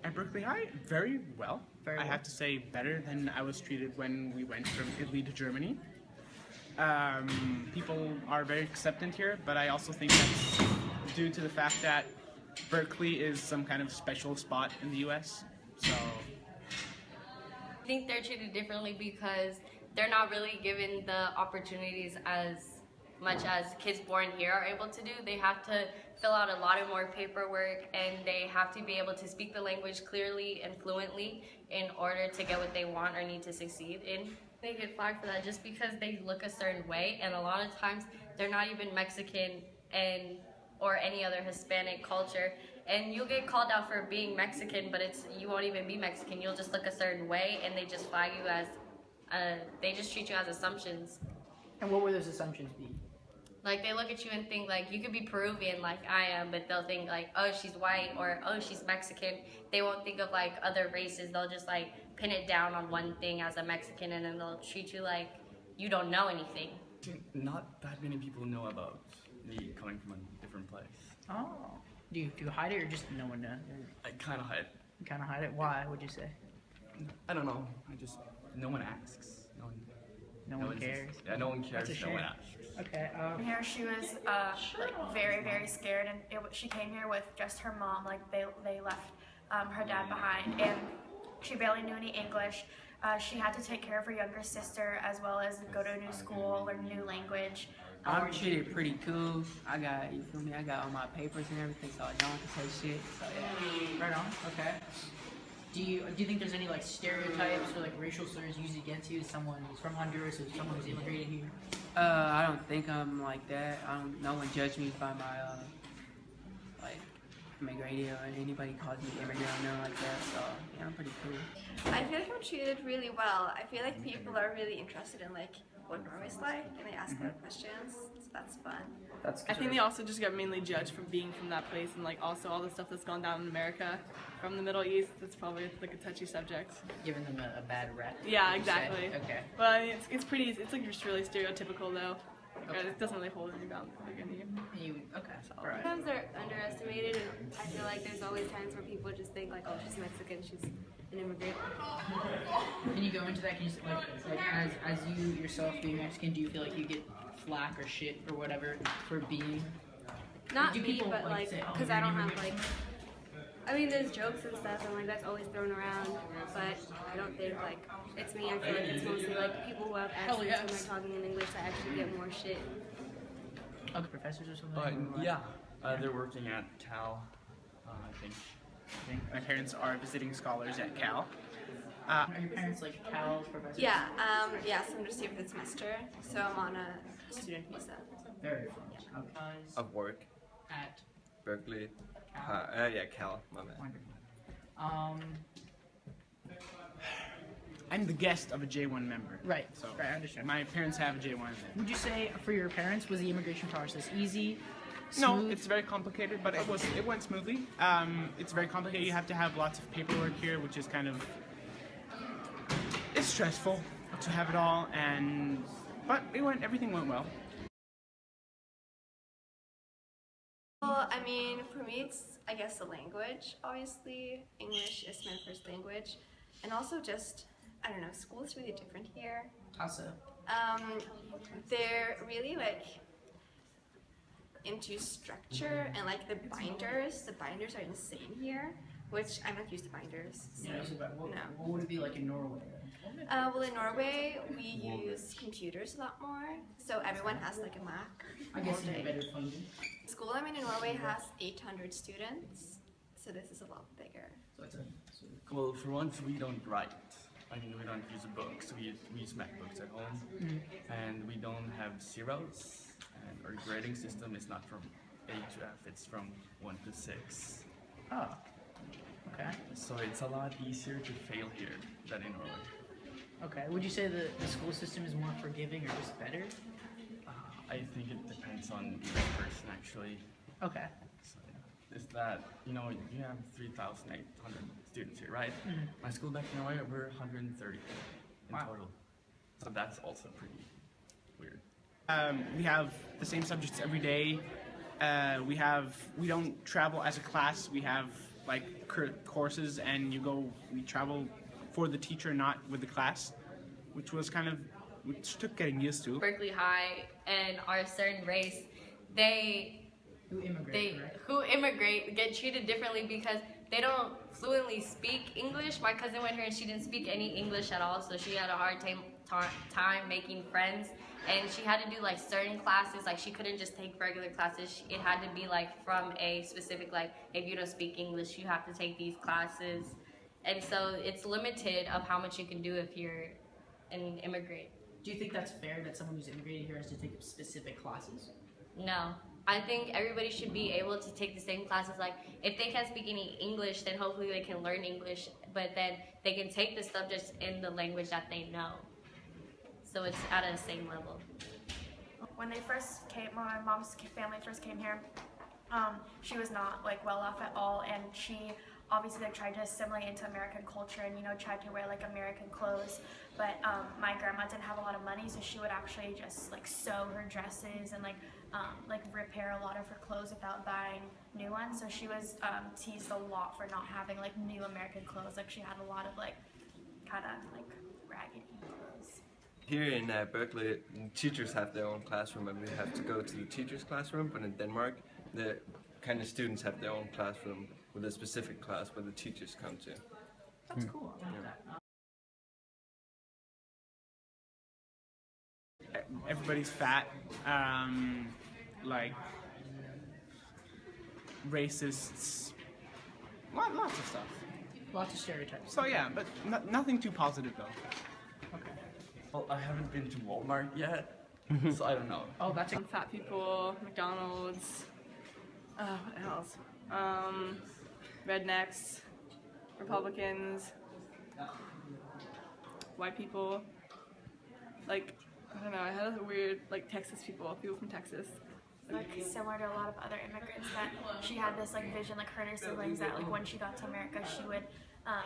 At Berkeley High, very well. Very I well. have to say better than I was treated when we went from Italy to Germany. People are very acceptant here, but I also think that's due to the fact that Berkeley is some kind of special spot in the US. So I think they're treated differently because they're not really given the opportunities as much as kids born here are able to do. They have to fill out a lot of more paperwork, and they have to be able to speak the language clearly and fluently in order to get what they want or need to succeed in. They get flagged for that just because they look a certain way, and a lot of times they're not even Mexican or any other Hispanic culture, and you'll get called out for being Mexican, but you won't even be Mexican. You'll just look a certain way, and they just flag you as they just treat you as assumptions. And what would those assumptions be? Like, they look at you and think, like, you could be Peruvian like I am, but they'll think, like, oh, she's white, or oh, she's Mexican. They won't think of, like, other races. They'll just, like, pin it down on one thing as a Mexican, and then they'll treat you like you don't know anything. Not that many people know about me coming from a different place. Oh. Do you hide it, or just no one knows? I kind of hide. You kind of hide it? Why, would you say? I don't know. No one asks. No one cares? Yeah, no one cares. That's a No one shame. asks. Okay. Here she was like very scared, and she came here with just her mom. Like they left her dad behind, and she barely knew any English. She had to take care of her younger sister as well as go to a new school, learn a new language. I'm treated pretty cool. I got all my papers and everything, so I don't have to say shit. So yeah. Right on. Okay. Do you think there's any like stereotypes or like racial slurs used against you as someone who's from Honduras or someone who's immigrated here? I don't think I'm like that. No one judged me by my like immigrated, or anybody calls me immigrant or nothing like that. So yeah, I'm pretty cool. I feel like I'm treated really well. I feel like people are really interested in like what Norway's like, and they ask a lot of questions, so that's fun. I think they also just got mainly judged for being from that place, and like also all the stuff that's gone down in America from the Middle East. That's probably like a touchy subject. Giving them a bad rep. Yeah, exactly. Okay. But I mean, it's like just really stereotypical though. Okay. It doesn't really hold any bounds against you. Okay. All right. Sometimes they're underestimated, and I feel like there's always times where people just think like, oh, she's Mexican, she's an immigrant. Can you go into that? Can you like as you yourself being Mexican, do you feel like you get flack or shit or whatever for being? Not do me, people, but like, say, oh, because you're I an don't have immigrant? like. I mean, there's jokes and stuff, and like that's always thrown around, but I don't think like it's me. I feel like it's mostly like people who have accents when they're talking in English that actually get more shit. Okay, professors or something? Yeah, they're working at Cal, I think. my parents are visiting scholars at Cal. Are your parents like Cal professors? Yeah, yeah, so I'm just here for the semester, so I'm on a student visa. Very fun. Okay. Of work. At Berkeley. Cal. Yeah, Cal. My bad. Wonderful. I'm the guest of a J1 member. Right. So Right, I understand. my parents have a J1. Would you say for your parents was the immigration process easy? No, smooth? it's very complicated, but it went smoothly. It's very complicated. You have to have lots of paperwork here, which is kind of it's stressful to have it all, but everything went well. Well, I mean, for me, it's, I guess, the language, obviously. English is my first language. And also just, I don't know, school is really different here. How so? They're really, like, into structure and, like, the binders. The binders are insane here, which I'm not used to binders. So, What would it be like in Norway? Well, in Norway, we use computers a lot more. So everyone has, like, a Mac. I guess all it's day. better funding. The school I'm in Norway has 800 students, so this is a lot bigger. So it's Well, for once, we don't write. I mean, we don't use books. We use MacBooks at home, and we don't have zeros. And our grading system is not from A to F; it's from 1 to 6. Oh. Okay. So it's a lot easier to fail here than in Norway. Okay. Would you say the school system is more forgiving or just better? I think it depends on each person, actually. Okay. So, is that, you have 3,800 students here, right? My school back in Norway, we're 130 in total. So that's also pretty weird. We have the same subjects every day. We don't travel as a class. We have like courses, and we travel for the teacher, not with the class, which took getting used to. Berkeley High and our certain race, Who immigrate get treated differently because they don't fluently speak English. My cousin went here and she didn't speak any English at all, so she had a hard time making friends, and she had to do like certain classes. Like she couldn't just take regular classes. It had to be like from a specific, like if you don't speak English, you have to take these classes, and so it's limited of how much you can do if you're an immigrant. Do you think that's fair that someone who's immigrated here has to take specific classes? No. I think everybody should be able to take the same classes. Like, if they can't speak any English, then hopefully they can learn English, but then they can take the subjects in the language that they know. So it's at the same level. When my mom's family first came here, she was not like well off at all, and she obviously like tried to assimilate into American culture and tried to wear like American clothes, but my grandma didn't have a lot of money, so she would actually just like sew her dresses and like repair a lot of her clothes without buying new ones. So she was teased a lot for not having like new American clothes. Like she had a lot of like kind of like raggedy clothes. Here in Berkeley, teachers have their own classroom and we have to go to the teacher's classroom, but in Denmark, the kind of students have their own classroom with a specific class where the teachers come to. That's cool. I like that. Everybody's fat, like racists, lots of stuff. Lots of stereotypes. So yeah, but nothing too positive though. Okay. Well, I haven't been to Walmart yet, so I don't know. Oh, that's fat people, McDonald's, what else? Rednecks, Republicans, white people, like, I don't know, I had a weird, like, people from Texas. Like similar to a lot of other immigrants, that she had this like vision, like her and her siblings, that like when she got to America she would not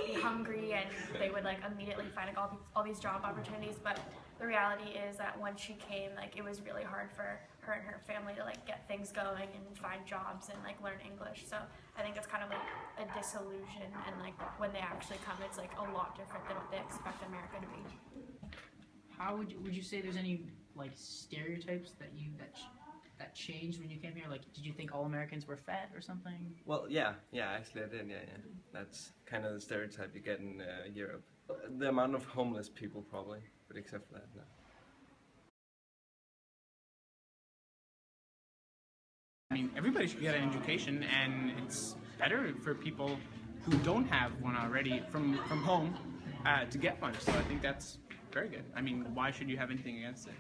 be hungry, and they would like immediately find like all these job opportunities. But the reality is that when she came, like it was really hard for her and her family to like get things going and find jobs and like learn English. So I think it's kind of like a disillusion, and like when they actually come, it's like a lot different than what they expect America to be. How would you say there's any like stereotypes that changed when you came here? Like, did you think all Americans were fat or something? Well, yeah, actually I did, yeah. That's kind of the stereotype you get in Europe. The amount of homeless people probably, but except for that, no. I mean, everybody should get an education, and it's better for people who don't have one already from home to get one. So I think that's very good. I mean, why should you have anything against it?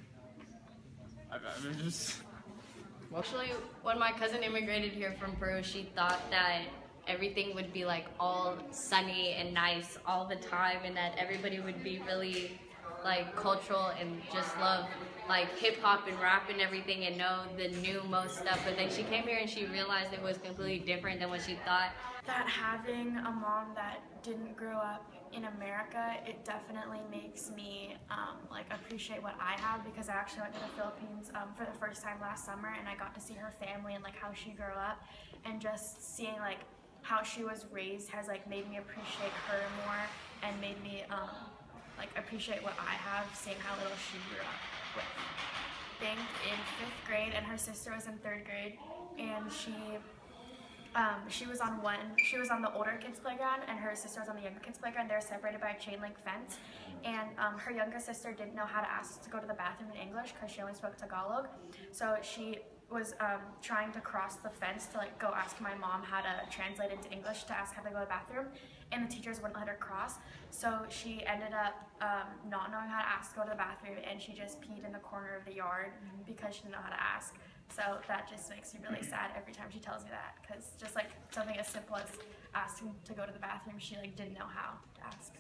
I'm just... Well, actually, when my cousin immigrated here from Peru, she thought that everything would be like all sunny and nice all the time, and that everybody would be really like cultural and just love like hip hop and rap and everything and know the new most stuff. But then she came here and she realized it was completely different than what she thought. That having a mom that didn't grow up in America, it definitely makes me like appreciate what I have, because I actually went to the Philippines for the first time last summer, and I got to see her family and like how she grew up, and just seeing like how she was raised has like made me appreciate her more and made me like appreciate what I have, seeing how little she grew up with. I think in 5th grade, and her sister was in 3rd grade, and she was on the older kids playground, and her sister was on the younger kids playground. They were separated by a chain link fence, and her younger sister didn't know how to ask to go to the bathroom in English because she only spoke Tagalog. So she was trying to cross the fence to like go ask my mom how to translate into English to ask how to go to the bathroom, and the teachers wouldn't let her cross. So she ended up not knowing how to ask to go to the bathroom, and she just peed in the corner of the yard because she didn't know how to ask. So that just makes me really sad every time she tells me that, because just like something as simple as asking to go to the bathroom, she like didn't know how to ask.